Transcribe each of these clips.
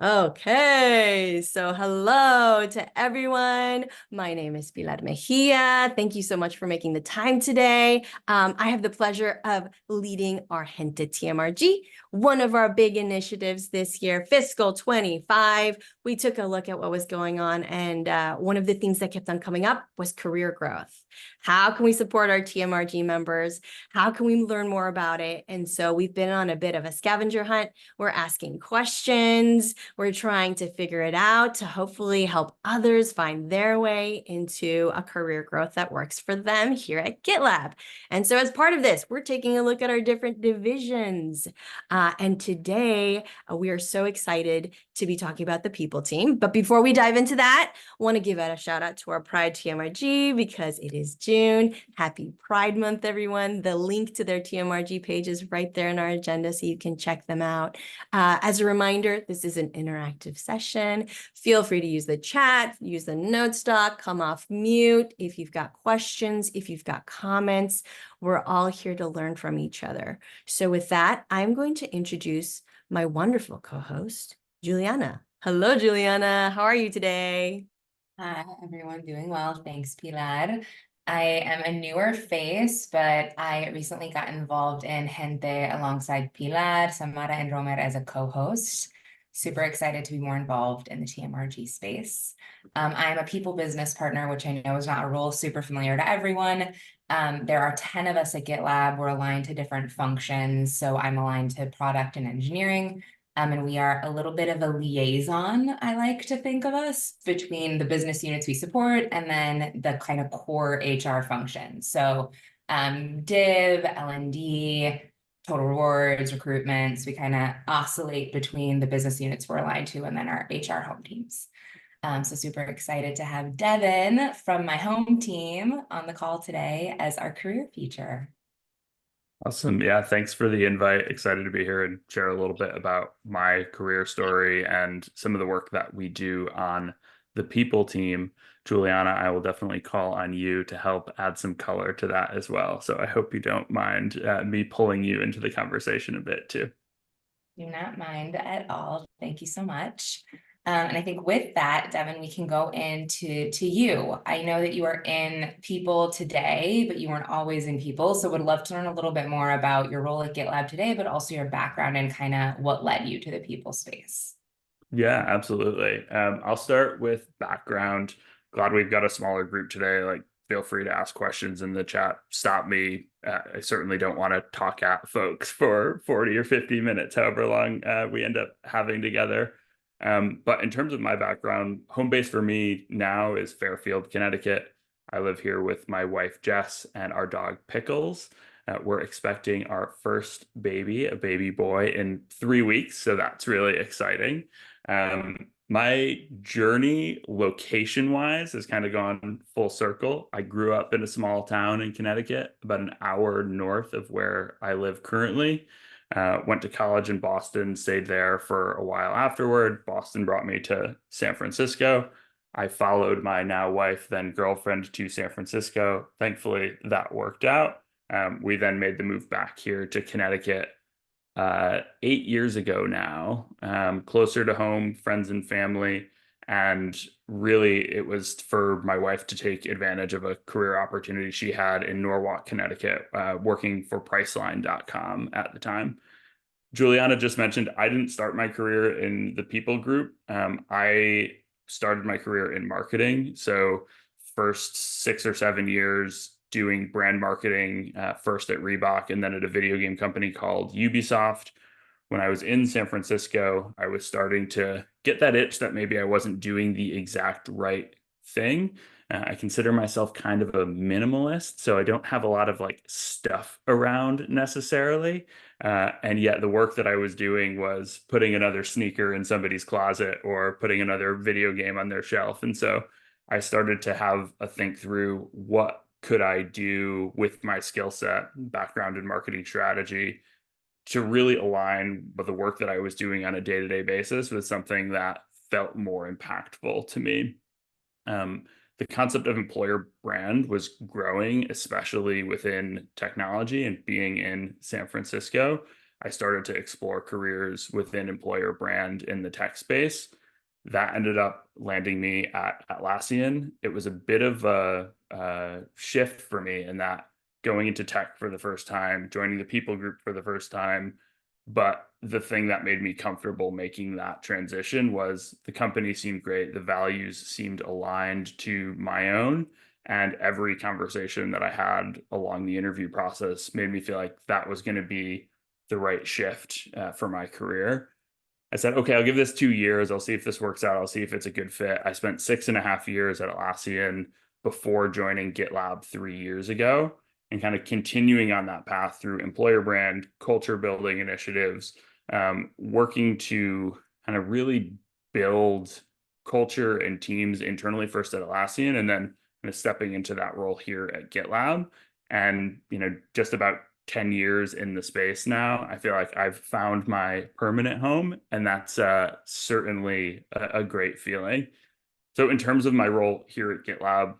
Okay, so hello to everyone. My name is Pilar Mejia. Thank you so much for making the time today. I have the pleasure of leading our Gente TMRG, one of our big initiatives this year, fiscal 25. We took a look at what was going on, and one of the things that kept on coming up was career growth. How can we support our TMRG members? How can we learn more about it? And so we've been on a bit of a scavenger hunt. We're asking questions. We're trying to figure it out to hopefully help others find their way into a career growth that works for them here at GitLab. And so as part of this, we're taking a look at our different divisions. And today we are so excited to be talking about the people team. But before we dive into that, I want to give out a shout out to our Pride TMRG because it is June. Happy Pride Month, everyone. The link to their TMRG page is right there in our agenda, so you can check them out. As a reminder, this is an interactive session. Feel free to use the chat, use the notes doc, come off mute if you've got questions, if you've got comments. We're all here to learn from each other. So with that, I'm going to introduce my wonderful co-host, Giuliana. Hello, Giuliana. How are you today? Hi, everyone, doing well. Thanks, Pilar. I am a newer face, but I recently got involved in Gente alongside Pilar, Samara, and Romer as a co-host. Super excited to be more involved in the TMRG space. I am a people business partner, which I know is not a role super familiar to everyone. There are 10 of us at GitLab. We're aligned to different functions. So I'm aligned to product and engineering. And we are a little bit of a liaison, I like to think of us, between the business units we support and then the kind of core HR functions. So Div, L&D, total rewards, recruitments, we kind of oscillate between the business units we're aligned to and then our HR home teams. So super excited to have Devin from my home team on the call today as our career feature. Awesome. Yeah, thanks for the invite. Excited to be here and share a little bit about my career story and some of the work that we do on the people team. Giuliana, I will definitely call on you to help add some color to that as well. So I hope you don't mind me pulling you into the conversation a bit too. Do not mind at all. Thank you so much. And I think with that, Devin, we can go into you. I know that you are in people today, but you weren't always in people. So would love to learn a little bit more about your role at GitLab today, but also your background and kind of what led you to the people space. Yeah, absolutely. I'll start with background. Glad we've got a smaller group today. Like, feel free to ask questions in the chat. Stop me. I certainly don't want to talk at folks for 40 or 50 minutes, however long we end up having together. But in terms of my background, home base for me now is Fairfield, Connecticut. I live here with my wife, Jess, and our dog, Pickles. We're expecting our first baby, a baby boy, in 3 weeks. So that's really exciting. My journey location-wise has kind of gone full circle. I grew up in a small town in Connecticut, about an hour north of where I live currently. Went to college in Boston, stayed there for a while afterward. Boston brought me to San Francisco. I followed my now wife, then girlfriend, to San Francisco. Thankfully, that worked out. We then made the move back here to Connecticut 8 years ago now, closer to home, friends and family. And really, it was for my wife to take advantage of a career opportunity she had in Norwalk, Connecticut, working for Priceline.com at the time. Giuliana just mentioned I didn't start my career in the people group. I started my career in marketing. So, first 6 or 7 years doing brand marketing, first at Reebok and then at a video game company called Ubisoft. When I was in San Francisco, I was starting to get that itch that maybe I wasn't doing the exact right thing. I consider myself kind of a minimalist, so I don't have a lot of like stuff around necessarily. And yet the work that I was doing was putting another sneaker in somebody's closet or putting another video game on their shelf. And so I started to have a think through what could I do with my skill set, background in marketing strategy to really align with the work that I was doing on a day-to-day basis with something that felt more impactful to me. The concept of employer brand was growing, especially within technology and being in San Francisco. I started to explore careers within employer brand in the tech space. That ended up landing me at Atlassian. It was a bit of a shift for me in that going into tech for the first time, joining the people group for the first time. But the thing that made me comfortable making that transition was the company seemed great. The values seemed aligned to my own. And every conversation that I had along the interview process made me feel like that was going to be the right shift for my career. I said, okay, I'll give this 2 years. I'll see if this works out. I'll see if it's a good fit. I spent 6.5 years at Atlassian before joining GitLab 3 years ago and kind of continuing on that path through employer brand, culture building initiatives, working to kind of really build culture and teams internally first at Atlassian, and then kind of stepping into that role here at GitLab. And, just about 10 years in the space now, I feel like I've found my permanent home, and that's certainly a great feeling. So in terms of my role here at GitLab,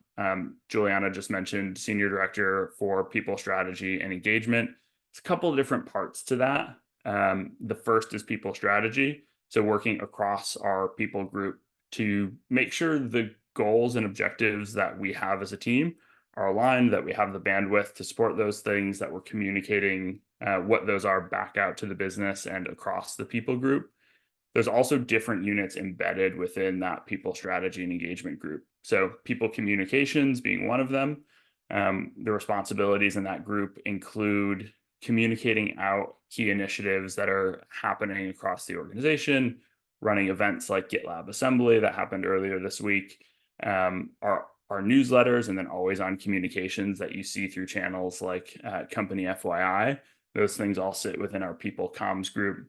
Giuliana just mentioned Senior Director for People Strategy and Engagement. It's a couple of different parts to that. The first is People Strategy. So working across our people group to make sure the goals and objectives that we have as a team are aligned, that we have the bandwidth to support those things, that we're communicating what those are back out to the business and across the people group. There's also different units embedded within that people strategy and engagement group. So people communications being one of them. The responsibilities in that group include communicating out key initiatives that are happening across the organization, running events like GitLab Assembly that happened earlier this week, our newsletters, and then always on communications that you see through channels like Company FYI. Those things all sit within our people comms group.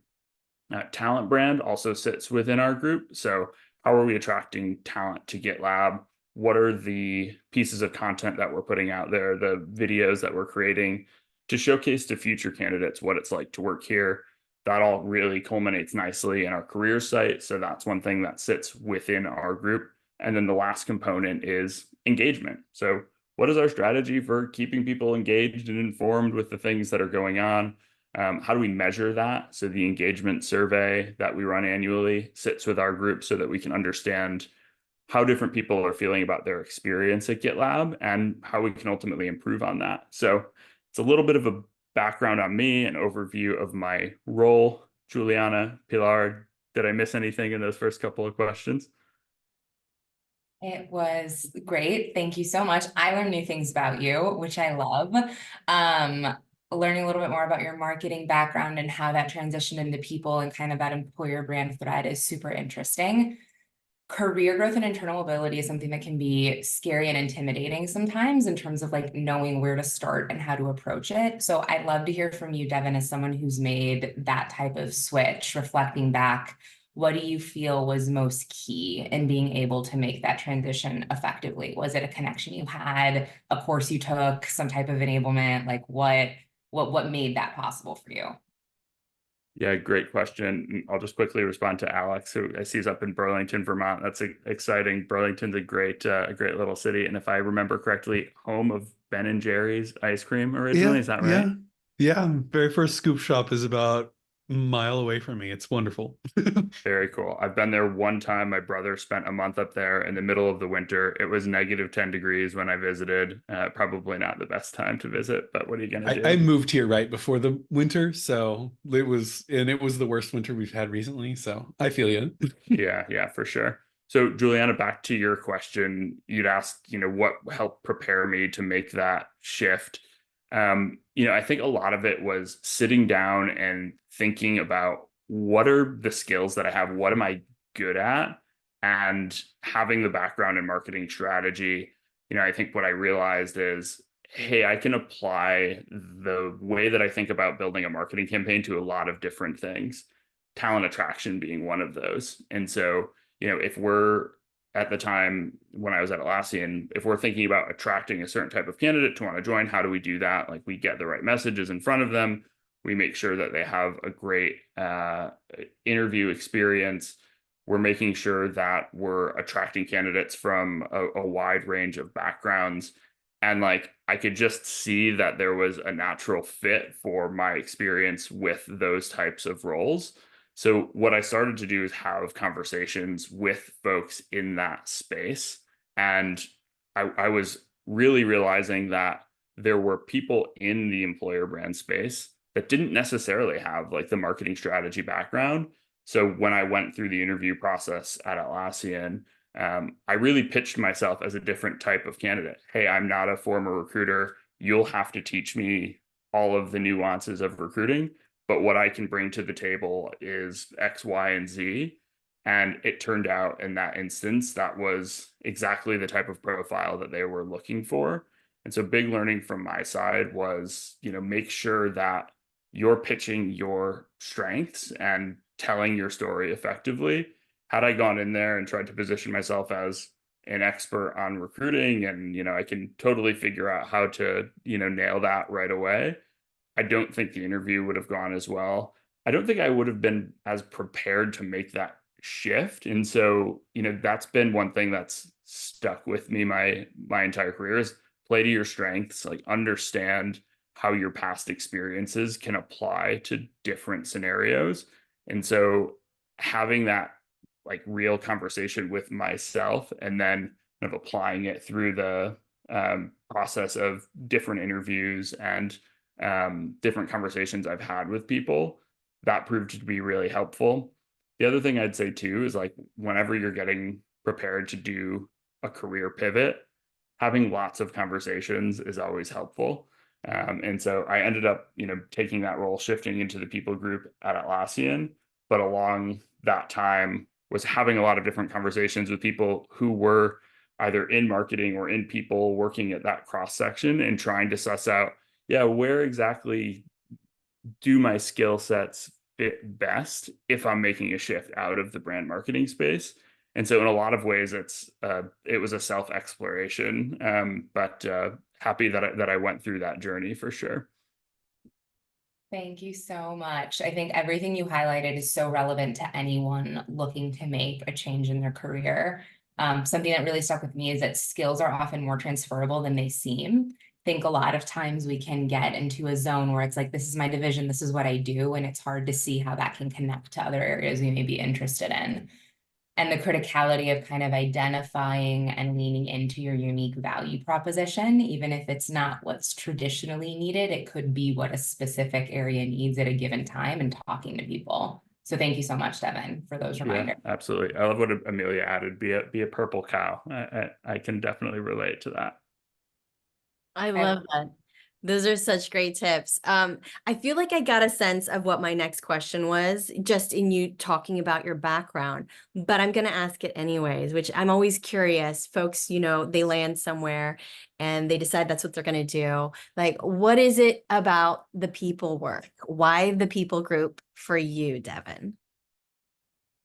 Talent brand also sits within our group. So how are we attracting talent to GitLab? What are the pieces of content that we're putting out there, the videos that we're creating to showcase to future candidates what it's like to work here? That all really culminates nicely in our career site. So that's one thing that sits within our group. And then the last component is engagement. So what is our strategy for keeping people engaged and informed with the things that are going on? How do we measure that? So the engagement survey that we run annually sits with our group so that we can understand how different people are feeling about their experience at GitLab and how we can ultimately improve on that. So it's a little bit of a background on me, an overview of my role. Giuliana, Pilar, did I miss anything in those first couple of questions? It was great. Thank you so much. I learned new things about you, which I love. Learning a little bit more about your marketing background and how that transitioned into people and kind of that employer brand thread is super interesting. Career growth and internal mobility is something that can be scary and intimidating sometimes in terms of like knowing where to start and how to approach it. So I'd love to hear from you, Devin, as someone who's made that type of switch, reflecting back. What do you feel was most key in being able to make that transition effectively? Was it a connection you had, a course you took, some type of enablement? Like what made that possible for you? Yeah, great question. I'll just quickly respond to Alex, who I see is up in Burlington, Vermont. That's exciting. Burlington's a great little city, and if I remember correctly, home of Ben and Jerry's ice cream originally. Is that right? Yeah. Very first scoop shop is about a mile away from me. It's wonderful. Very cool. I've been there one time. My brother spent a month up there in the middle of the winter. It was -10 degrees when I visited. Probably not the best time to visit, but what are you gonna do? I moved here right before the winter, so it was the worst winter we've had recently. So I feel you. Yeah, for sure. So Giuliana, back to your question, you'd asked, what helped prepare me to make that shift. I think a lot of it was sitting down and thinking about what are the skills that I have, what am I good at, and having the background in marketing strategy. I think what I realized is, hey, I can apply the way that I think about building a marketing campaign to a lot of different things, talent attraction being one of those. And so, if we're at the time when I was at Atlassian, if we're thinking about attracting a certain type of candidate to want to join, how do we do that? Like, we get the right messages in front of them. We make sure that they have a great interview experience. We're making sure that we're attracting candidates from a wide range of backgrounds. And like, I could just see that there was a natural fit for my experience with those types of roles. So what I started to do is have conversations with folks in that space. And I was really realizing that there were people in the employer brand space that didn't necessarily have like the marketing strategy background. So when I went through the interview process at Atlassian, I really pitched myself as a different type of candidate. Hey, I'm not a former recruiter. You'll have to teach me all of the nuances of recruiting, but what I can bring to the table is X, Y, and Z. And it turned out in that instance, that was exactly the type of profile that they were looking for. And so big learning from my side was, make sure that you're pitching your strengths and telling your story effectively. Had I gone in there and tried to position myself as an expert on recruiting and, I can totally figure out how to, nail that right away, I don't think the interview would have gone as well. I don't think I would have been as prepared to make that shift. And so, that's been one thing that's stuck with me my entire career is play to your strengths, like understand how your past experiences can apply to different scenarios. And so having that like real conversation with myself and then kind of applying it through the process of different interviews and different conversations I've had with people, that proved to be really helpful. The other thing I'd say too is like whenever you're getting prepared to do a career pivot, having lots of conversations is always helpful. And so I ended up, taking that role, shifting into the people group at Atlassian, but along that time was having a lot of different conversations with people who were either in marketing or in people working at that cross section and trying to suss out, yeah, where exactly do my skill sets fit best if I'm making a shift out of the brand marketing space. And so in a lot of ways, it was a self exploration, but happy that I went through that journey for sure. Thank you so much. I think everything you highlighted is so relevant to anyone looking to make a change in their career. Something that really stuck with me is that skills are often more transferable than they seem. I think a lot of times we can get into a zone where it's like, this is my division, this is what I do, and it's hard to see how that can connect to other areas we may be interested in. And the criticality of kind of identifying and leaning into your unique value proposition, even if it's not what's traditionally needed, it could be what a specific area needs at a given time and talking to people. So thank you so much, Devin, for those reminders. Yeah, absolutely. I love what Amelia added. Be a purple cow. I can definitely relate to that. I love that. Those are such great tips. I feel like I got a sense of what my next question was just in you talking about your background, but I'm going to ask it anyways, which I'm always curious. Folks, they land somewhere and they decide that's what they're going to do. Like, what is it about the people work? Why the people group for you, Devin?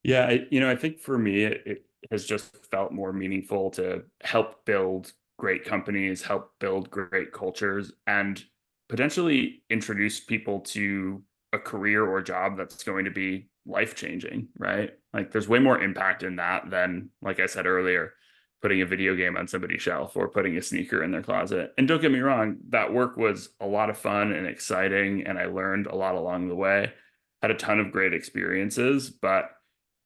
Yeah, I think for me, it has just felt more meaningful to help build great companies, help build great cultures, and potentially introduce people to a career or job that's going to be life-changing, right? Like there's way more impact in that than, like I said earlier, putting a video game on somebody's shelf or putting a sneaker in their closet. And don't get me wrong, that work was a lot of fun and exciting, and I learned a lot along the way. Had a ton of great experiences, but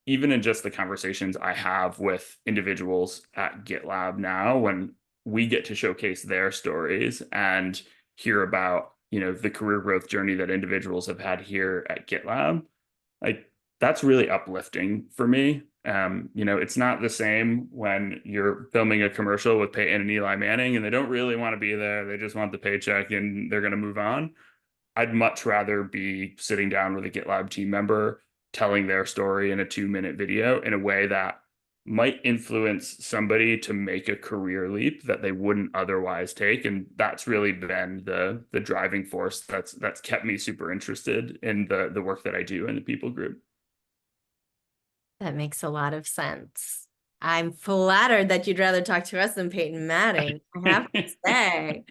even in just the conversations I have with individuals at GitLab now, when we get to showcase their stories and hear about, the career growth journey that individuals have had here at GitLab, like that's really uplifting for me. It's not the same when you're filming a commercial with Peyton and Eli Manning and they don't really want to be there. They just want the paycheck and they're going to move on. I'd much rather be sitting down with a GitLab team member telling their story in a 2-minute video in a way that might influence somebody to make a career leap that they wouldn't otherwise take. And that's really been the driving force that's kept me super interested in the work that I do in the people group. That makes a lot of sense. I'm flattered that you'd rather talk to us than Peyton Manning, I have to say.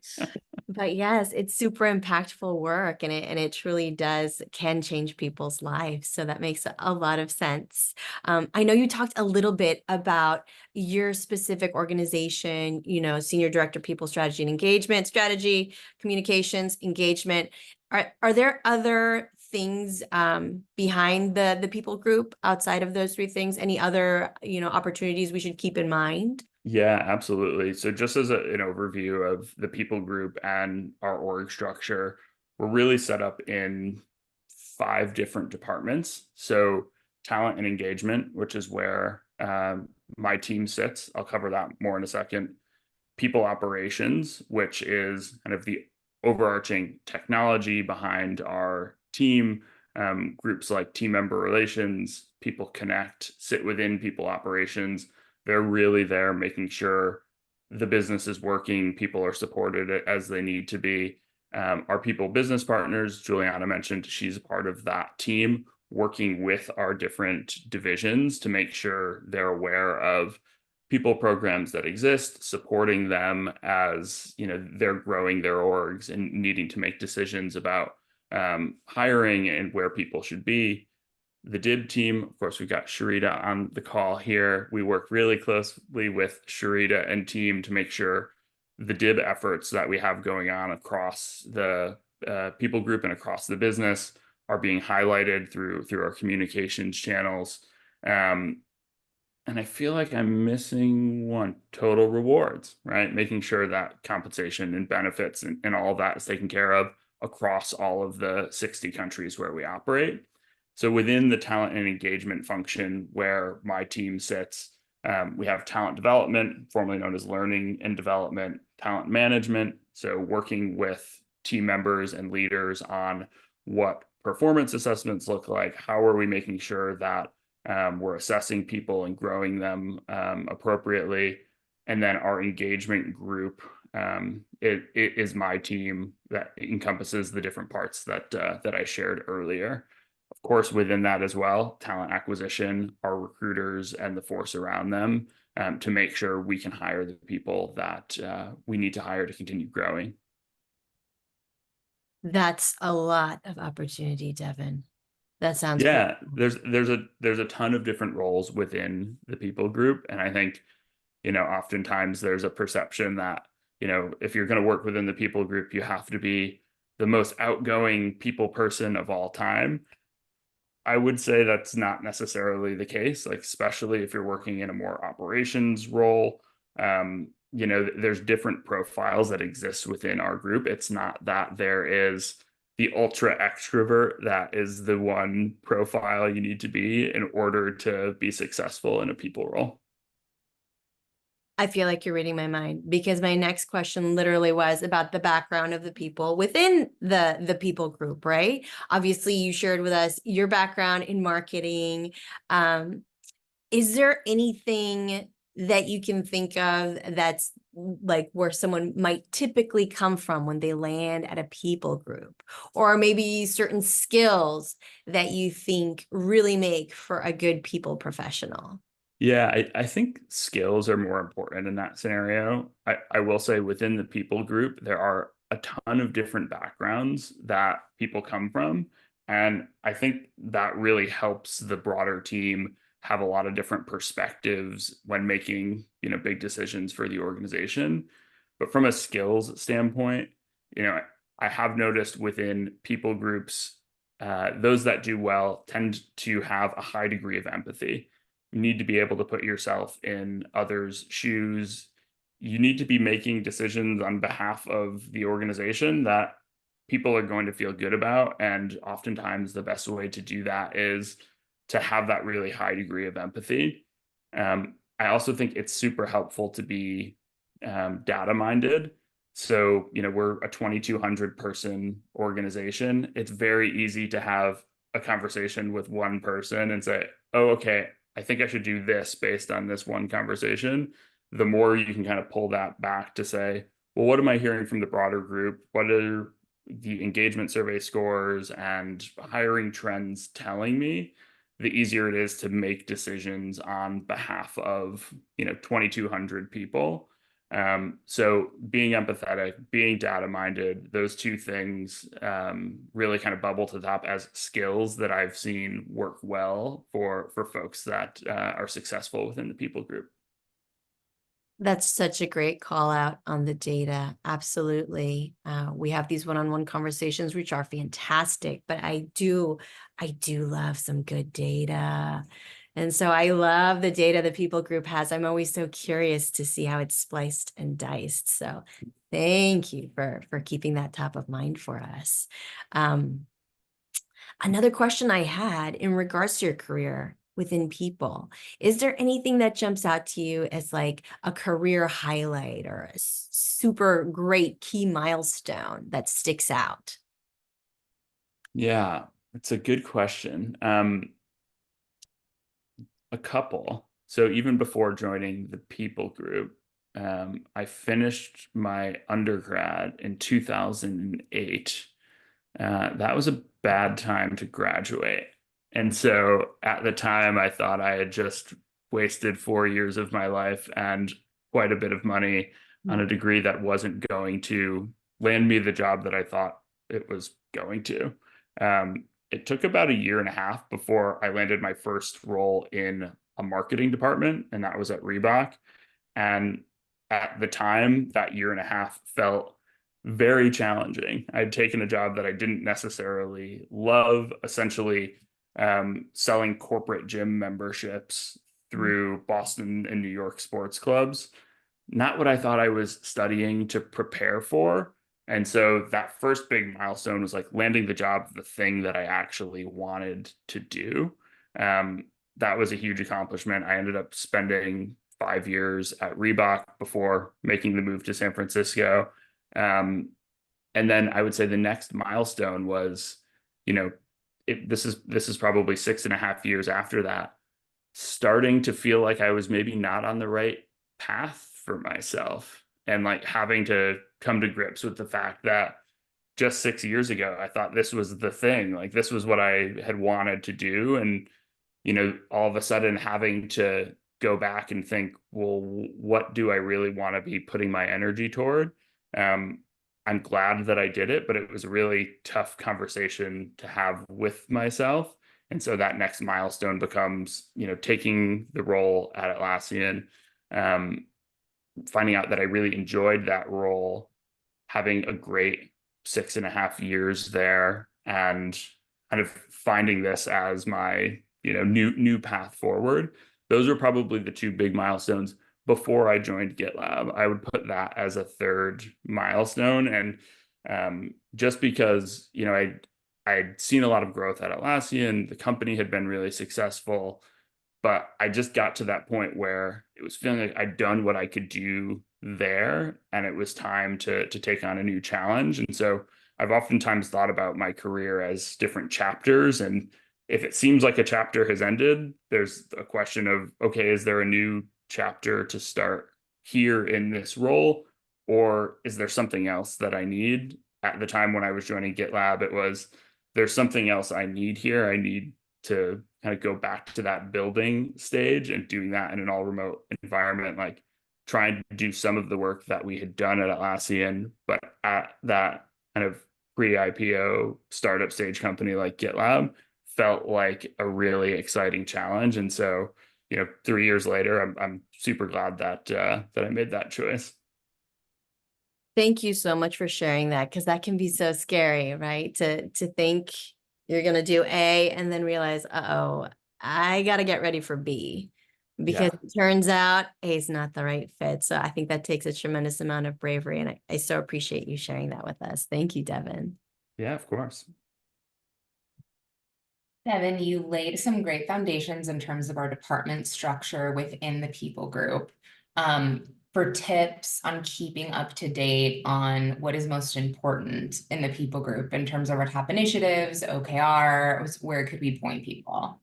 But yes, it's super impactful work, and it truly can change people's lives. So that makes a lot of sense. I know you talked a little bit about your specific organization, Senior Director, People Strategy and Engagement, Strategy, Communications, Engagement. Are there other things behind the people group outside of those three things? Any other, opportunities we should keep in mind? Yeah, absolutely. So just as an overview of the people group and our org structure, we're really set up in 5 different departments. So talent and engagement, which is where my team sits. I'll cover that more in a second. People operations, which is kind of the overarching technology behind our team. Groups like team member relations, people connect, sit within people operations. They're really there making sure the business is working, people are supported as they need to be. Our people business partners, Giuliana mentioned, she's a part of that team, working with our different divisions to make sure they're aware of people programs that exist, supporting them as they're growing their orgs and needing to make decisions about hiring and where people should be. The DIB team, of course, we've got Sharita on the call here. We work really closely with Sharita and team to make sure the DIB efforts that we have going on across the people group and across the business are being highlighted through our communications channels. And I feel like I'm missing one: total rewards, right? Making sure that compensation and benefits and all of that is taken care of across all of the 60 countries where we operate. So within the talent and engagement function where my team sits, we have talent development, formerly known as learning and development, talent management. So working with team members and leaders on what performance assessments look like, how are we making sure that we're assessing people and growing them appropriately. And then our engagement group, it is my team that encompasses the different parts that I shared earlier. Of course, within that as well, talent acquisition, our recruiters and the force around them to make sure we can hire the people that we need to hire to continue growing. That's a lot of opportunity, Devin. That sounds Yeah, great. there's a ton of different roles within the people group, and I think oftentimes there's a perception that if you're going to work within the people group, you have to be the most outgoing people person of all time. I would say that's not necessarily the case, like especially if you're working in a more operations role. There's different profiles that exist within our group. It's not that there is the ultra extrovert that is the one profile you need to be in order to be successful in a people role. I feel like you're reading my mind, because my next question literally was about the background of the people within the people group, right? Obviously, you shared with us your background in marketing. Is there anything that you can think of that's like where someone might typically come from when they land at a people group, or maybe certain skills that you think really make for a good people professional? Yeah, I think skills are more important in that scenario. I will say within the people group, there are a ton of different backgrounds that people come from. And I think that really helps the broader team have a lot of different perspectives when making, big decisions for the organization. But from a skills standpoint, I have noticed within people groups, those that do well tend to have a high degree of empathy. You need to be able to put yourself in others' shoes. You need to be making decisions on behalf of the organization that people are going to feel good about. And oftentimes the best way to do that is to have that really high degree of empathy. I also think it's super helpful to be data minded. So, we're a 2,200 person organization. It's very easy to have a conversation with one person and say, oh, okay, I think I should do this based on this one conversation. The more you can kind of pull that back to say, well, what am I hearing from the broader group? What are the engagement survey scores and hiring trends telling me? the easier it is to make decisions on behalf of, 2,200 people. So being empathetic, being data minded, those two things really kind of bubble to the top as skills that I've seen work well for folks that are successful within the people group. That's such a great call out on the data. Absolutely. We have these one-on-one conversations, which are fantastic, but I do love some good data. And so I love the data the people group has. I'm always so curious to see how it's spliced and diced. So thank you for keeping that top of mind for us. Another question I had in regards to your career within people, is there anything that jumps out to you as like a career highlight or a super great key milestone that sticks out? Yeah, it's a good question. A couple. So even before joining the people group, I finished my undergrad in 2008. That was a bad time to graduate. And so at the time, I thought I had just wasted 4 years of my life and quite a bit of money on a degree that wasn't going to land me the job that I thought it was going to. It took about a year and a half before I landed my first role in a marketing department, and that was at Reebok. And at the time, that year and a half felt very challenging. I'd taken a job that I didn't necessarily love, essentially selling corporate gym memberships through Boston and New York sports clubs. Not what I thought I was studying to prepare for. And so that first big milestone was like landing the job, the thing that I actually wanted to do. That was a huge accomplishment. I ended up spending 5 years at Reebok before making the move to San Francisco. And then I would say the next milestone was, this is probably 6.5 years after that, starting to feel like I was maybe not on the right path for myself, and like having to come to grips with the fact that just 6 years ago, I thought this was the thing, like this was what I had wanted to do. And, all of a sudden having to go back and think, well, what do I really want to be putting my energy toward? I'm glad that I did it, but it was a really tough conversation to have with myself. And so that next milestone becomes, taking the role at Atlassian, finding out that I really enjoyed that role, having a great 6.5 years there, and kind of finding this as my, new path forward. Those are probably the two big milestones. Before I joined GitLab, I would put that as a third milestone. And just because, I'd seen a lot of growth at Atlassian, the company had been really successful, but I just got to that point where it was feeling like I'd done what I could do there, and it was time to take on a new challenge. And so I've oftentimes thought about my career as different chapters. And if it seems like a chapter has ended, there's a question of, okay, is there a new chapter to start here in this role? Or is there something else that I need? At the time when I was joining GitLab, it was, there's something else I need here. I need to kind of go back to that building stage and doing that in an all remote environment, like trying to do some of the work that we had done at Atlassian, but at that kind of pre-IPO startup stage company like GitLab felt like a really exciting challenge. And so, 3 years later, I'm super glad that I made that choice. Thank you so much for sharing that, because that can be so scary, right? To think you're going to do A and then realize, uh-oh, I got to get ready for B, because it turns out A is not the right fit. So I think that takes a tremendous amount of bravery. And I so appreciate you sharing that with us. Thank you, Devin. Yeah, of course. Devin, you laid some great foundations in terms of our department structure within the people group. For tips on keeping up to date on what is most important in the people group in terms of our top initiatives, OKR, where could we point people?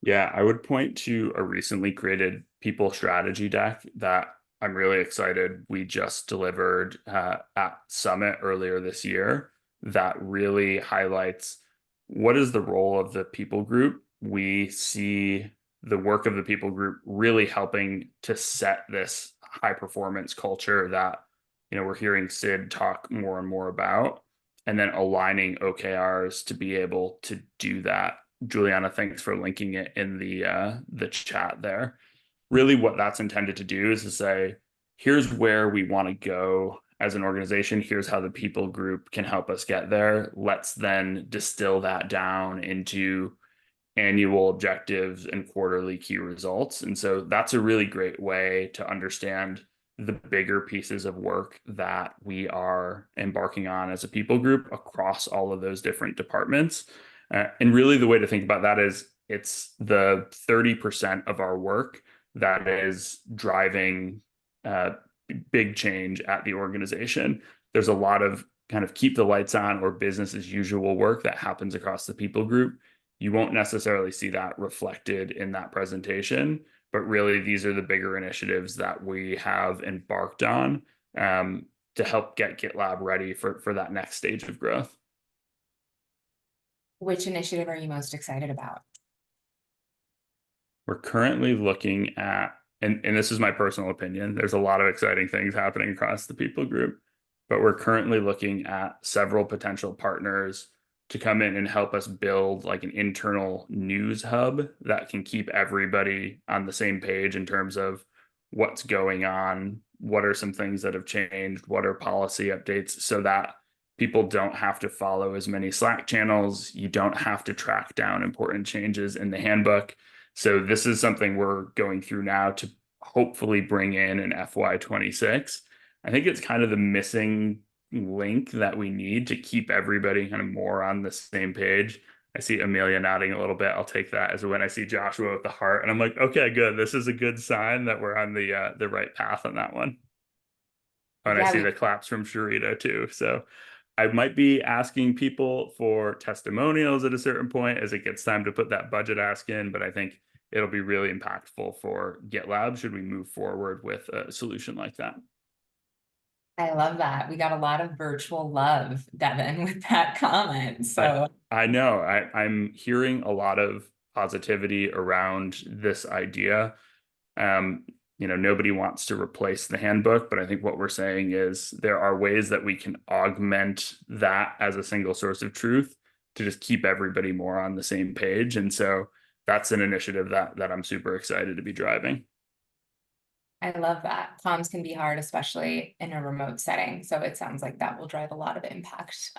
Yeah, I would point to a recently created people strategy deck that I'm really excited we just delivered at Summit earlier this year, that really highlights what is the role of the people group we see the work of the people group really helping to set this high performance culture that, we're hearing Sid talk more and more about, and then aligning OKRs to be able to do that. Giuliana, thanks for linking it in the chat there. Really what that's intended to do is to say, here's where we want to go as an organization. Here's how the people group can help us get there. Let's then distill that down into annual objectives and quarterly key results. And so that's a really great way to understand the bigger pieces of work that we are embarking on as a people group across all of those different departments. And really the way to think about that is it's the 30% of our work that is driving big change at the organization. There's a lot of kind of keep the lights on or business as usual work that happens across the people group. You won't necessarily see that reflected in that presentation, but really these are the bigger initiatives that we have embarked on to help get GitLab ready for that next stage of growth. Which initiative are you most excited about? We're currently looking at, and this is my personal opinion, there's a lot of exciting things happening across the people group, but we're currently looking at several potential partners to come in and help us build like an internal news hub that can keep everybody on the same page in terms of what's going on, what are some things that have changed, what are policy updates, so that people don't have to follow as many Slack channels. You don't have to track down important changes in the handbook. So this is something we're going through now to hopefully bring in FY26. I think it's kind of the missing link that we need to keep everybody kind of more on the same page. I see Amelia nodding a little bit. I'll take that as when I see Joshua with the heart, and I'm like, okay, good. This is a good sign that we're on the right path on that one. And I see the claps from Sharita too. So I might be asking people for testimonials at a certain point as it gets time to put that budget ask in, but I think it'll be really impactful for GitLab should we move forward with a solution like that. I love that. We got a lot of virtual love, Devin, with that comment. So I know I'm hearing a lot of positivity around this idea. Nobody wants to replace the handbook, but I think what we're saying is there are ways that we can augment that as a single source of truth to just keep everybody more on the same page. And so that's an initiative that I'm super excited to be driving. I love that. Comms can be hard, especially in a remote setting. So it sounds like that will drive a lot of impact,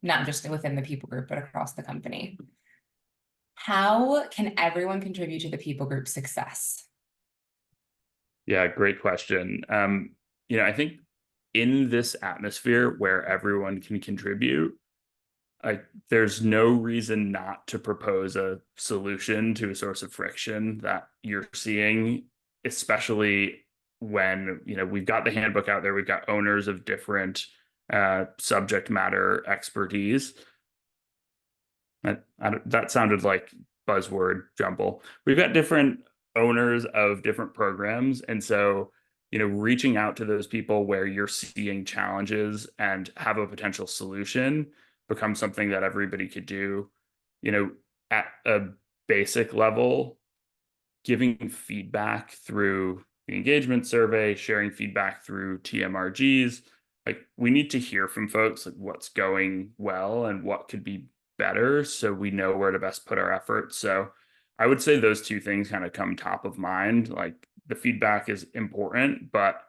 not just within the people group, but across the company. How can everyone contribute to the people group success? Yeah, great question. I think in this atmosphere where everyone can contribute, there's no reason not to propose a solution to a source of friction that you're seeing, especially when we've got the handbook out there, we've got owners of different subject matter expertise. That sounded like buzzword jumble. We've got different owners of different programs, and so reaching out to those people where you're seeing challenges and have a potential solution becomes something that everybody could do. At a basic level, giving feedback through the engagement survey, sharing feedback through TMRGs. Like, we need to hear from folks like what's going well and what could be better, so we know where to best put our efforts. So I would say those two things kind of come top of mind. Like, the feedback is important, but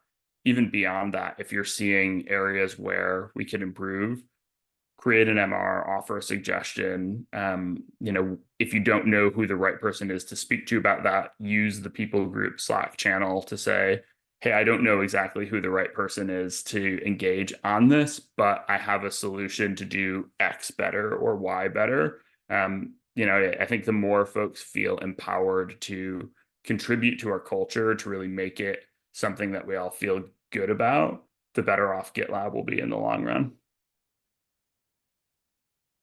even beyond that, if you're seeing areas where we can improve, create an MR, offer a suggestion. If you don't know who the right person is to speak to about that, use the people group Slack channel to say, hey, I don't know exactly who the right person is to engage on this, but I have a solution to do X better or Y better. I think the more folks feel empowered to contribute to our culture to really make it something that we all feel good about, the better off GitLab will be in the long run.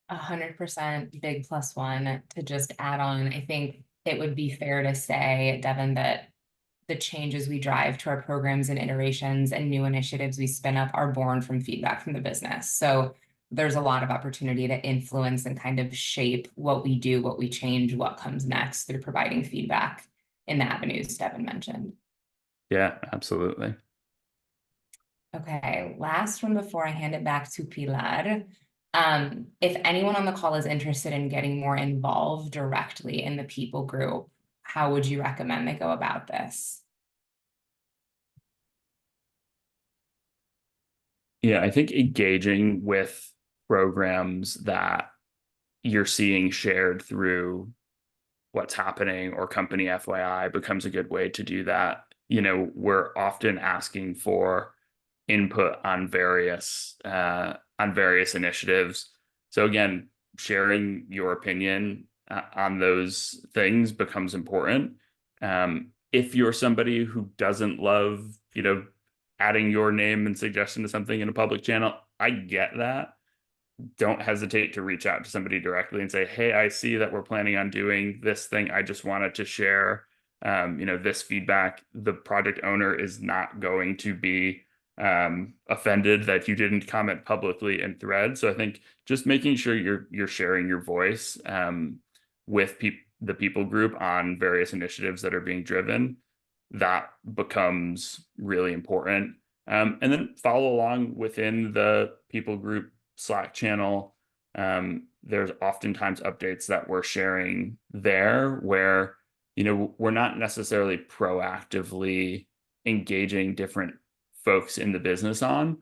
100% big +1 to just add on. I think it would be fair to say, Devin, that the changes we drive to our programs and iterations and new initiatives we spin up are born from feedback from the business. So there's a lot of opportunity to influence and kind of shape what we do, what we change, what comes next through providing feedback in the avenues Devin mentioned. Yeah, absolutely. Okay, last one before I hand it back to Pilar. If anyone on the call is interested in getting more involved directly in the people group, how would you recommend they go about this? Yeah, I think engaging with programs that you're seeing shared through what's happening or company FYI becomes a good way to do that. You know, we're often asking for input on various initiatives. So again, sharing your opinion on those things becomes important. If you're somebody who doesn't love, you know, adding your name and suggestion to something in a public channel, I get that. Don't hesitate to reach out to somebody directly and say, hey, I see that we're planning on doing this thing. I just wanted to share, you know, this feedback. The project owner is not going to be offended that you didn't comment publicly in thread. So I think just making sure you're sharing your voice with the people group on various initiatives that are being driven, that becomes really important. And then follow along within the people group Slack channel. There's oftentimes updates that we're sharing there where, you know, we're not necessarily proactively engaging different folks in the business on,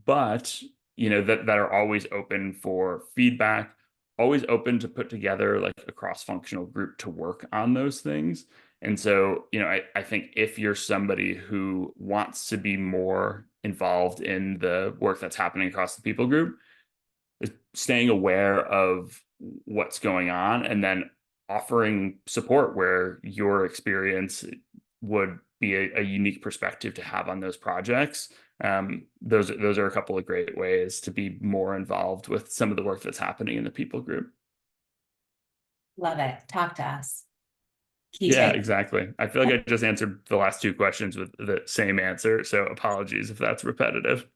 but, you know, that are always open for feedback, always open to put together like a cross-functional group to work on those things. And so, you know, I think if you're somebody who wants to be more involved in the work that's happening across the people group, staying aware of what's going on and then offering support where your experience would be a unique perspective to have on those projects. Those are a couple of great ways to be more involved with some of the work that's happening in the people group. Love it. Talk to us. Yeah, exactly. I feel like I just answered the last two questions with the same answer, so apologies if that's repetitive.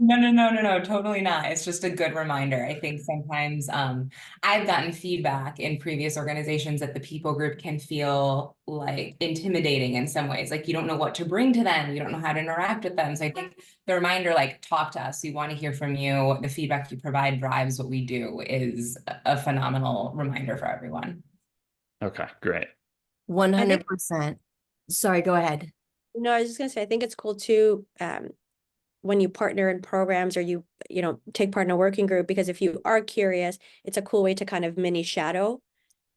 No, totally not. It's just a good reminder. I think sometimes I've gotten feedback in previous organizations that the people group can feel like intimidating in some ways. Like you don't know what to bring to them. You don't know how to interact with them. So I think the reminder, like, talk to us. We want to hear from you. The feedback you provide drives what we do is a phenomenal reminder for everyone. Okay, great. 100%. Sorry, go ahead. No, I was just gonna say, I think it's cool too, when you partner in programs or you know, take part in a working group, because if you are curious, it's a cool way to kind of mini shadow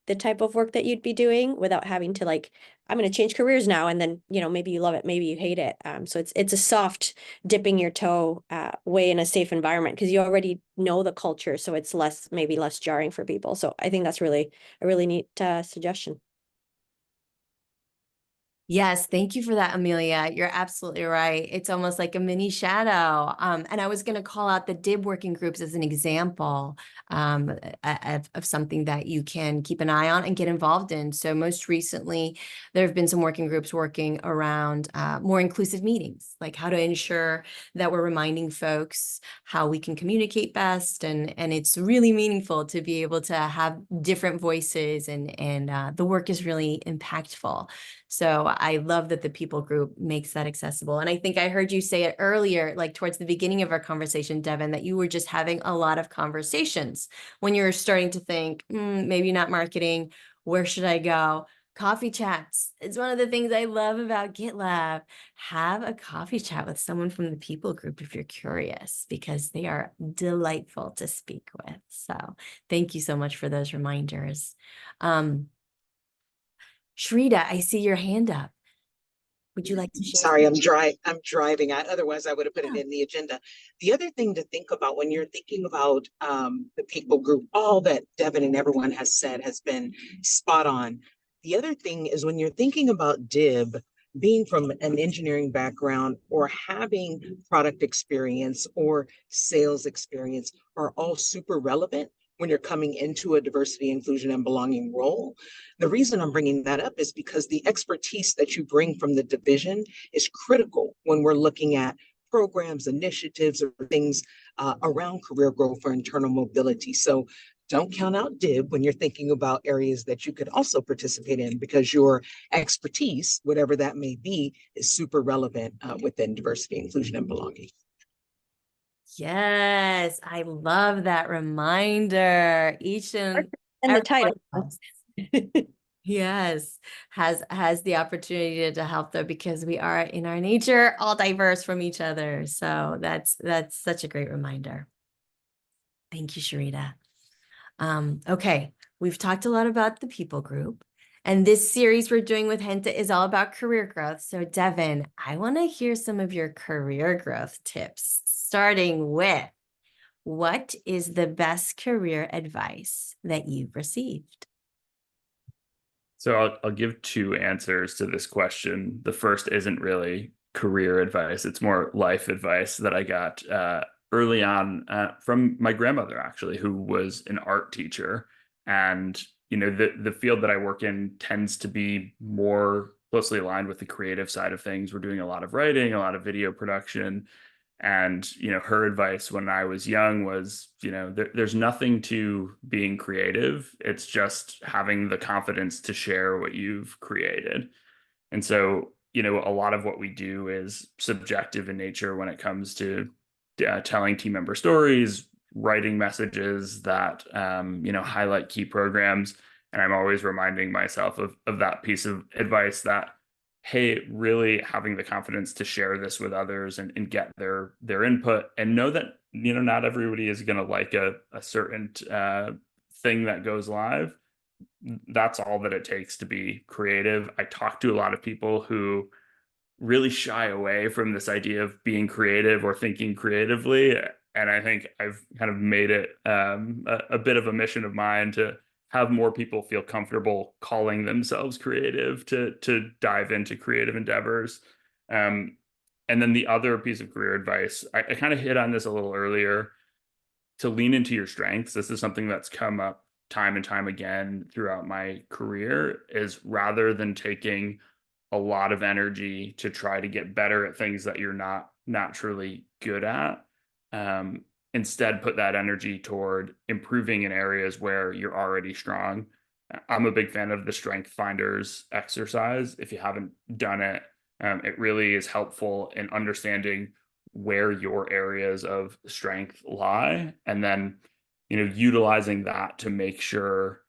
the type of work that you'd be doing without having to like, I'm going to change careers now. And then, you know, maybe you love it, maybe you hate it. So it's a soft dipping your toe way in a safe environment because you already know the culture. So it's maybe less jarring for people. So I think that's really a really neat suggestion. Yes, thank you for that, Amelia. You're absolutely right. It's almost like a mini shadow. And I was going to call out the DIB working groups as an example of something that you can keep an eye on and get involved in. So most recently, there have been some working groups working around more inclusive meetings, like how to ensure that we're reminding folks how we can communicate best. And it's really meaningful to be able to have different voices and the work is really impactful. So I love that the people group makes that accessible. And I think I heard you say it earlier, like towards the beginning of our conversation, Devin, that you were just having a lot of conversations when you're starting to think, maybe not marketing, where should I go? Coffee chats. It's one of the things I love about GitLab. Have a coffee chat with someone from the people group if you're curious, because they are delightful to speak with. So thank you so much for those reminders. Shrita, I see your hand up. Would you like to share? Sorry, I'm driving. Otherwise, I would have put it in the agenda. The other thing to think about when you're thinking about the people group, all that Devin and everyone has said has been spot on. The other thing is when you're thinking about DIB, being from an engineering background or having product experience or sales experience are all super relevant when you're coming into a diversity, inclusion, and belonging role. The reason I'm bringing that up is because the expertise that you bring from the division is critical when we're looking at programs, initiatives, or things around career growth or internal mobility. So don't count out DIB when you're thinking about areas that you could also participate in, because your expertise, whatever that may be, is super relevant within diversity, inclusion, and belonging. Yes, I love that reminder. Each and And the every title. one of us, yes, has the opportunity to help, though, because we are in our nature all diverse from each other. So that's such a great reminder. Thank you, Sharita. Okay, we've talked a lot about the people group, and this series we're doing with Gente is all about career growth. So Devin, I want to hear some of your career growth tips, starting with, what is the best career advice that you've received? So I'll give two answers to this question. The first isn't really career advice. It's more life advice that I got early on from my grandmother, actually, who was an art teacher. And, you know, the field that I work in tends to be more closely aligned with the creative side of things. We're doing a lot of writing, a lot of video production. And, you know, her advice when I was young was, you know, there's nothing to being creative. It's just having the confidence to share what you've created. And so, you know, a lot of what we do is subjective in nature when it comes to telling team member stories, writing messages that, you know, highlight key programs. And I'm always reminding myself of that piece of advice that, hey, really having the confidence to share this with others and get their input, and know that, you know, not everybody is going to like a certain thing that goes live. That's all that it takes to be creative. I talk to a lot of people who really shy away from this idea of being creative or thinking creatively. And I think I've kind of made it a bit of a mission of mine to have more people feel comfortable calling themselves creative, to dive into creative endeavors. And then the other piece of career advice, I kind of hit on this a little earlier, to lean into your strengths. This is something that's come up time and time again throughout my career, is rather than taking a lot of energy to try to get better at things that you're not naturally good at, instead put that energy toward improving in areas where you're already strong. I'm a big fan of the Strength Finders exercise. If you haven't done it, it really is helpful in understanding where your areas of strength lie, and then, you know, utilizing that to make sure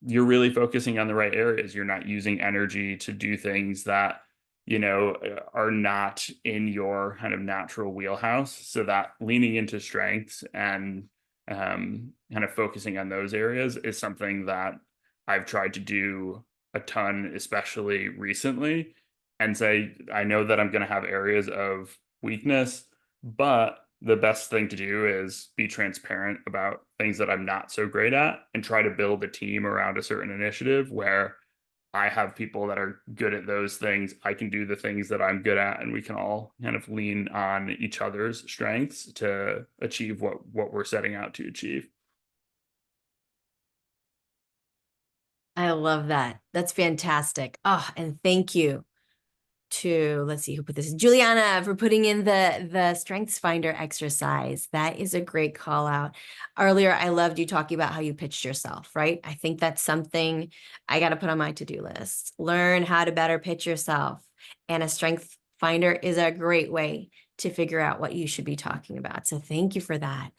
you're really focusing on the right areas. You're not using energy to do things that, you know, are not in your kind of natural wheelhouse. So that leaning into strengths and kind of focusing on those areas is something that I've tried to do a ton, especially recently, and say, I know that I'm going to have areas of weakness, but the best thing to do is be transparent about things that I'm not so great at, and try to build a team around a certain initiative where I have people that are good at those things. I can do the things that I'm good at, and we can all kind of lean on each other's strengths to achieve what we're setting out to achieve. I love that. That's fantastic. Oh, and thank you to, let's see who put this, Giuliana, for putting in the Strengths Finder exercise. That is a great call out. Earlier, I loved you talking about how you pitched yourself, right? I think that's something I got to put on my to-do list. Learn how to better pitch yourself. And a Strength Finder is a great way to figure out what you should be talking about. So thank you for that.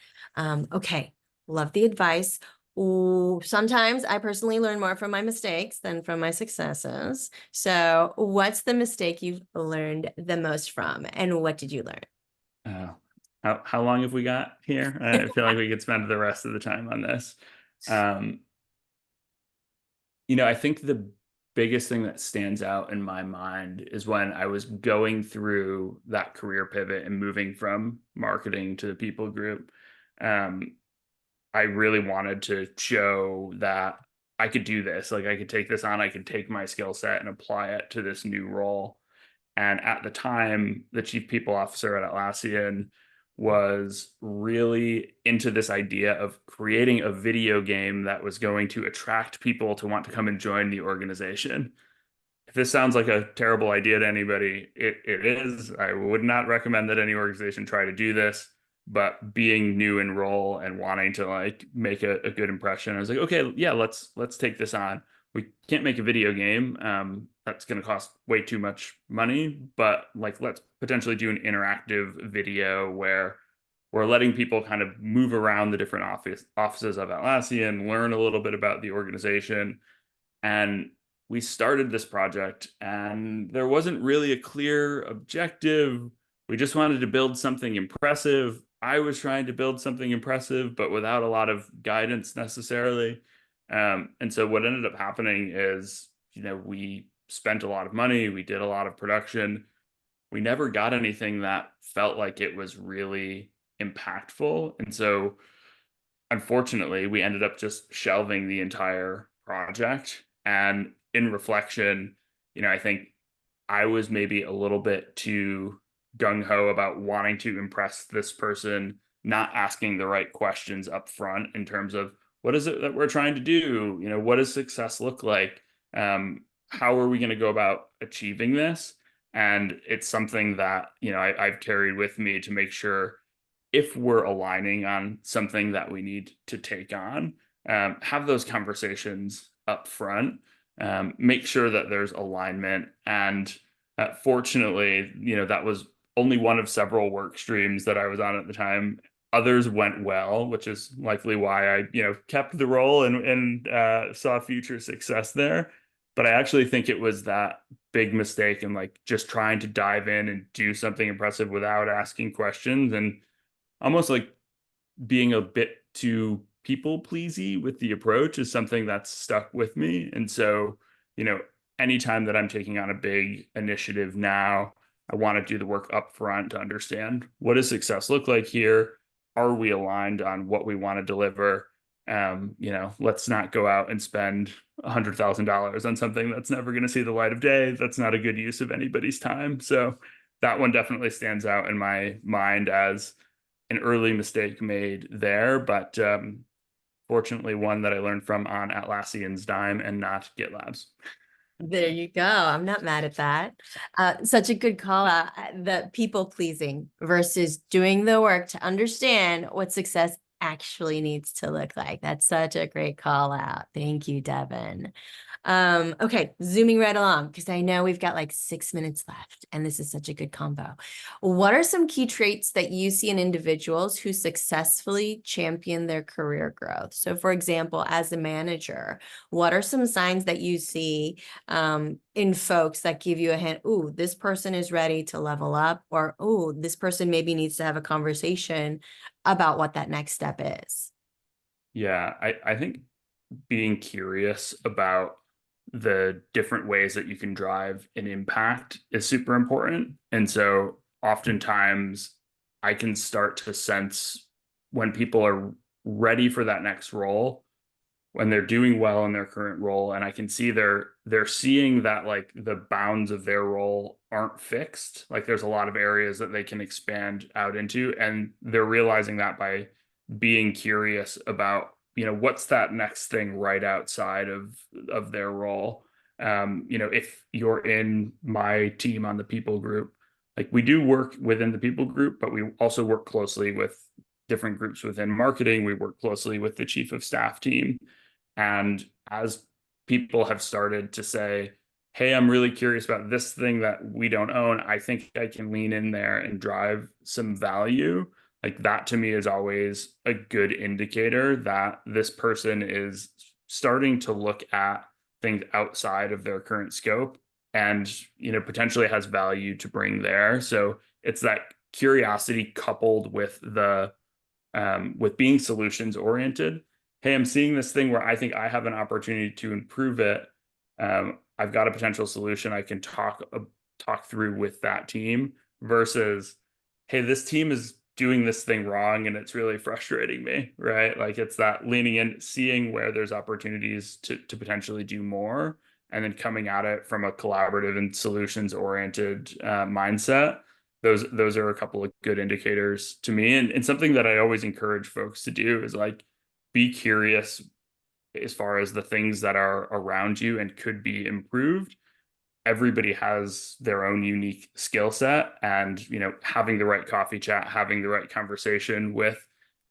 Okay, love the advice. Ooh, sometimes I personally learn more from my mistakes than from my successes. So what's the mistake you've learned the most from, and what did you learn? How long have we got here? I feel like we could spend the rest of the time on this. You know, I think the biggest thing that stands out in my mind is when I was going through that career pivot and moving from marketing to the people group. I really wanted to show that I could do this. Like, I could take this on, I could take my skill set and apply it to this new role. And at the time, the chief people officer at Atlassian was really into this idea of creating a video game that was going to attract people to want to come and join the organization. if this sounds like a terrible idea to anybody, it is. I would not recommend that any organization try to do this. But being new in role and wanting to like make a good impression, I was like, okay, yeah, let's take this on. We can't make a video game. That's going to cost way too much money. But like, let's potentially do an interactive video where we're letting people kind of move around the different offices of Atlassian, learn a little bit about the organization. And we started this project and there wasn't really a clear objective. We just wanted to build something impressive. I was trying to build something impressive, but without a lot of guidance necessarily. And so what ended up happening is, we spent a lot of money, we did a lot of production. We never got anything that felt like it was really impactful. And so unfortunately, we ended up just shelving the entire project. And in reflection, I think I was maybe a little bit too gung ho about wanting to impress this person, not asking the right questions up front in terms of what is it that we're trying to do? What does success look like? How are we going to go about achieving this? And it's something that, I've carried with me to make sure if we're aligning on something that we need to take on, have those conversations up front, make sure that there's alignment. And fortunately, that was only one of several work streams that I was on at the time. Others went well, which is likely why I, kept the role and saw future success there. But I actually think it was that big mistake in like just trying to dive in and do something impressive without asking questions, and almost like being a bit too people pleasy with the approach is something that's stuck with me. And so, anytime that I'm taking on a big initiative now, I want to do the work up front to understand what does success look like here? Are we aligned on what we want to deliver? Let's not go out and spend $100,000 on something that's never going to see the light of day. That's not a good use of anybody's time. So that one definitely stands out in my mind as an early mistake made there, but fortunately one that I learned from on Atlassian's dime and not GitLab's. There you go. I'm not mad at that. Such a good call out. The people pleasing versus doing the work to understand what success actually needs to look like. That's such a great call out. Thank you, Devin. Okay, zooming right along, because I know we've got like 6 minutes left, and this is such a good combo. What are some key traits that you see in individuals who successfully champion their career growth? So for example, as a manager, what are some signs that you see in folks that give you a hint, ooh, this person is ready to level up, or ooh, this person maybe needs to have a conversation about what that next step is? Yeah, I think being curious about the different ways that you can drive an impact is super important. And so oftentimes I can start to sense when people are ready for that next role, when they're doing well in their current role, and I can see they're seeing that like the bounds of their role aren't fixed. Like there's a lot of areas that they can expand out into, and they're realizing that by being curious about, what's that next thing right outside of their role. If you're in my team on the people group, like we do work within the people group, but we also work closely with different groups within marketing. We work closely with the chief of staff team. And as people have started to say, hey, I'm really curious about this thing that we don't own, I think I can lean in there and drive some value. Like that to me is always a good indicator that this person is starting to look at things outside of their current scope and, potentially has value to bring there. So it's that curiosity coupled with with being solutions oriented. Hey, I'm seeing this thing where I think I have an opportunity to improve it. I've got a potential solution I can talk through with that team versus, hey, this team is doing this thing wrong and it's really frustrating me, right? Like it's that leaning in, seeing where there's opportunities to potentially do more, and then coming at it from a collaborative and solutions oriented mindset. Those are a couple of good indicators to me, and something that I always encourage folks to do is like be curious as far as the things that are around you and could be improved, everybody has their own unique skill set, and, you know, having the right coffee chat, having the right conversation with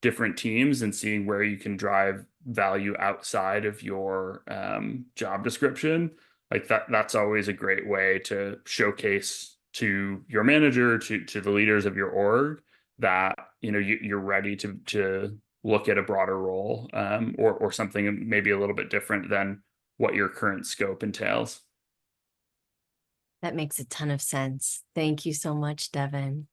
different teams and seeing where you can drive value outside of your job description, like that's always a great way to showcase to your manager, to the leaders of your org, that, you know, you're ready to look at a broader role, or something maybe a little bit different than what your current scope entails. That makes a ton of sense. Thank you so much, Devin.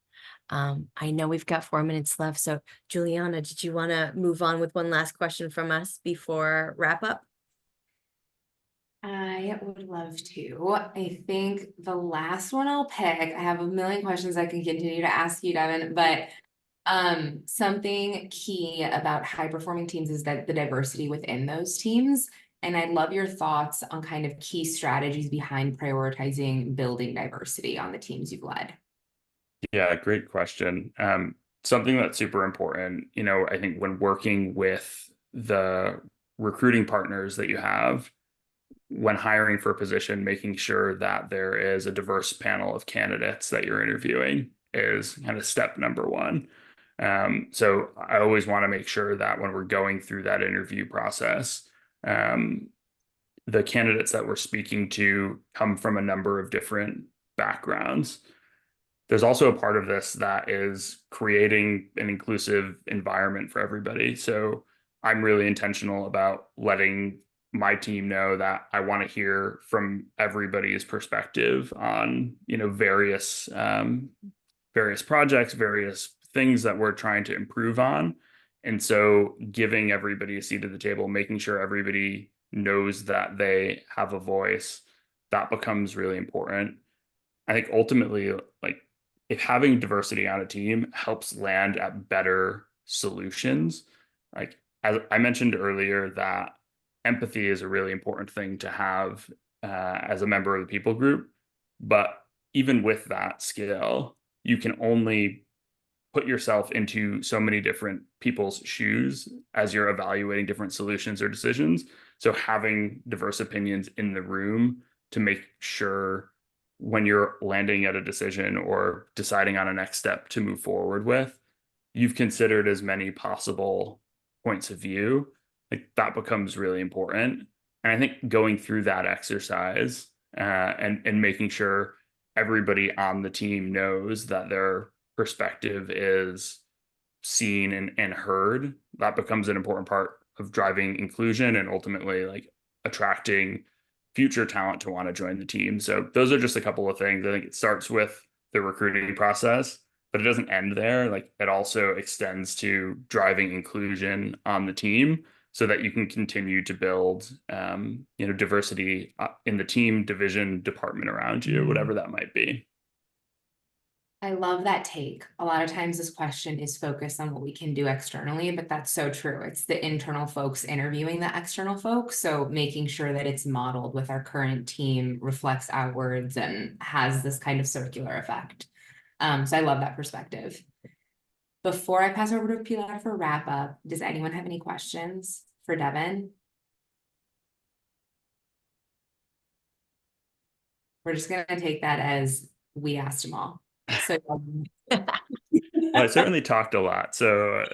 I know we've got 4 minutes left. So Giuliana, did you want to move on with one last question from us before wrap up? I would love to. I think the last one I'll pick, I have a million questions I can continue to ask you, Devin, but something key about high performing teams is that the diversity within those teams. And I'd love your thoughts on kind of key strategies behind prioritizing building diversity on the teams you've led. Yeah, great question. Something that's super important, you know, I think when working with the recruiting partners that you have, when hiring for a position, making sure that there is a diverse panel of candidates that you're interviewing is kind of step number one. So I always want to make sure that when we're going through that interview process, the candidates that we're speaking to come from a number of different backgrounds. There's also a part of this that is creating an inclusive environment for everybody. So I'm really intentional about letting my team know that I want to hear from everybody's perspective on, you know, various projects, various things that we're trying to improve on. And so giving everybody a seat at the table, making sure everybody knows that they have a voice, that becomes really important. I think ultimately, like, if having diversity on a team helps land at better solutions, like as I mentioned earlier, that empathy is a really important thing to have as a member of the people group. But even with that skill, you can only put yourself into so many different people's shoes as you're evaluating different solutions or decisions. So having diverse opinions in the room to make sure when you're landing at a decision or deciding on a next step to move forward with, you've considered as many possible points of view, like that becomes really important. And I think going through that exercise and making sure everybody on the team knows that their perspective is seen and heard, that becomes an important part of driving inclusion and ultimately like attracting future talent to want to join the team. So those are just a couple of things. I think it starts with the recruiting process, but it doesn't end there. Like it also extends to driving inclusion on the team so that you can continue to build, you know, diversity in the team, division, department around you, whatever that might be. I love that take. A lot of times this question is focused on what we can do externally, but that's so true. It's the internal folks interviewing the external folks. So making sure that it's modeled with our current team, reflects outwards, and has this kind of circular effect. So I love that perspective. Before I pass over to Pilar for wrap up, does anyone have any questions for Devin? We're just going to take that as we asked them all. So well, I certainly talked a lot. So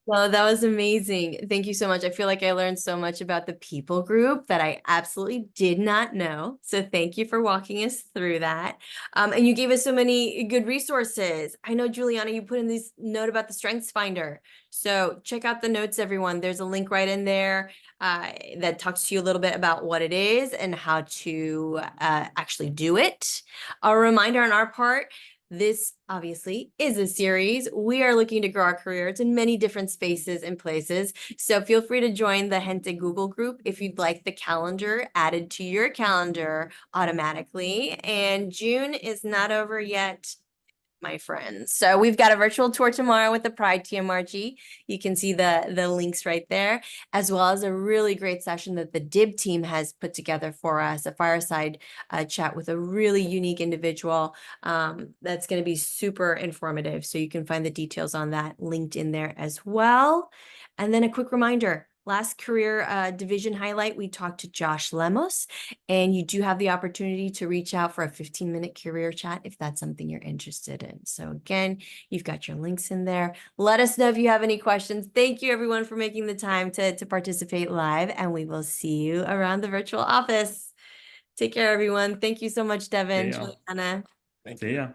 Well, that was amazing. Thank you so much. I feel like I learned so much about the people group that I absolutely did not know. So thank you for walking us through that. And you gave us so many good resources. I know, Giuliana, you put in this note about the Strengths Finder. So check out the notes, everyone. There's a link right in there that talks to you a little bit about what it is and how to actually do it. A reminder on our part, this obviously is a series. We are looking to grow our careers in many different spaces and places. So feel free to join the Gente Google group if you'd like the calendar added to your calendar automatically. And June is not over yet, my friends. So we've got a virtual tour tomorrow with the Pride TMRG. You can see the links right there, as well as a really great session that the DIB team has put together for us, a fireside chat with a really unique individual that's going to be super informative. So you can find the details on that linked in there as well. And then a quick reminder, last career division highlight, we talked to Josh Lemos, and you do have the opportunity to reach out for a 15-minute career chat if that's something you're interested in. So again, you've got your links in there. Let us know if you have any questions. Thank you everyone for making the time to participate live, and we will see you around the virtual office. Take care, everyone. Thank you so much, Devin, See ya. Giuliana. Thank See you. ya.